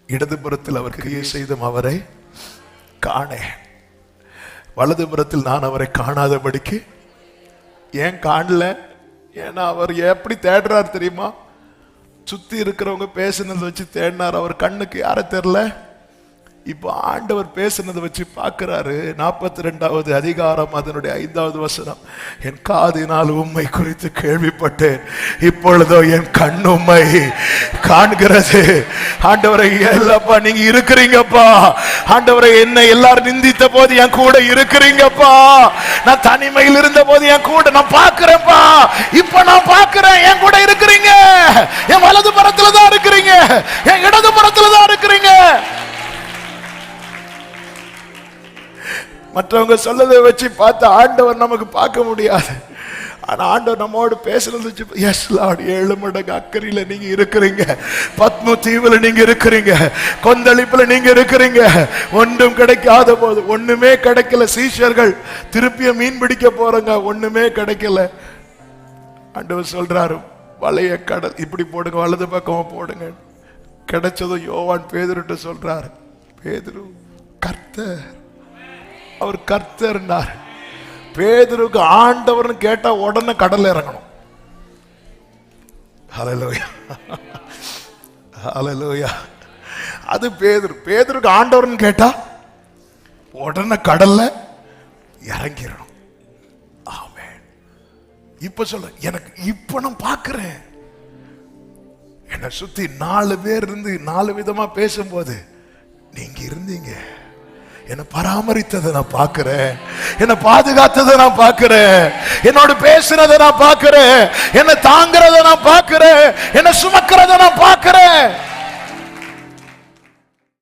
இடதுபுறத்தில் அவர் கிரியை செய்தும் அவரை காணேன். வலதுபுறத்தில் நான் அவரை காணாதபடிக்கு. ஏன் காணல? ஏன்னா அவர் எப்படி தேடுறார் தெரியுமா? சுத்தி இருக்கிறவங்க பேசுனதை வச்சு தேடினார். அவர் கண்ணுக்கு யார தெரியல. இப்போ ஆண்டவர் பேசுனதை வச்சு பார்க்கிறாரு. 42வது அதிகாரம் அதனுடைய 5வது வசனம். என் காதினால் உம்மை குறித்து கேள்விப்பட்டேன், இப்பொழுதோ என் கண் உம்மை காண்கிறது. ஆண்டவரை இல்லப்பா நீங்க இருக்கிறீங்கப்பா. ஆண்டவரை என்னை எல்லாரும் நிந்தித்த போது என் கூட இருக்கிறீங்கப்பா. நான் தனிமையில் இருந்த போது என் கூட நான் பார்க்கிறேன்ப்பா. இப்ப நான் பார்க்கிறேன், என் கூட இருக்கிறீங்க. என் வலது புறத்துல தான் இருக்கிறீங்க, என் இடது புறத்துல தான் இருக்கிறீங்க. மற்றவங்க சொல்லதை வச்சு பார்த்து ஆண்டவர் நமக்கு பார்க்க முடியாது. ஆனா ஆண்டவர் நம்மோடு பேசுறது வச்சு, எஸ் லார்ட், 7 மடங்கு அக்கறையில நீங்க இருக்கிறீங்க, பத்ம தீவுல நீங்க இருக்கிறீங்க, கொந்தளிப்புல நீங்க இருக்கிறீங்க. ஒன்றும் கிடைக்காத போது, ஒண்ணுமே கிடைக்கல. சீஷர்கள் திருப்பிய மீன் பிடிக்க போறங்க, ஒண்ணுமே கிடைக்கல. ஆண்டவர் சொல்றாரு, வலைய கடல் இப்படி போடுங்க, வலது பக்கமா போடுங்க. கிடைச்சதும் யோவான் பேதுருட்ட சொல்றாரு, பேதுரு கர்த்தர், அவர் கர்த்தர்னார். பேதுருக்கு ஆண்டவர்னு கேட்டா உடனே கடல்ல இறங்கணும். ஹல்லேலூயா, ஹல்லேலூயா. அது பேதுருக்கு ஆண்டவர்னு கேட்டா உடனே கடல்ல இறங்கிடணும். ஆமென். இப்ப சொல்ல, எனக்கு இப்ப நான் பார்க்கிறேன். என்னை சுத்தி 4 பேர் இருந்து 4 விதமா பேசும்போது நீங்க இருந்தீங்க. என்னை பராமரித்ததை நான் பார்க்கிறேன், என்னை பாதுகாத்ததை நான் பார்க்கிறேன், என்னோட பேசுறதை நான் பார்க்கிறேன், என்னை தாங்கிறத நான் பார்க்கிறேன், என்னை சுமக்கிறத நான் பார்க்கிறேன்.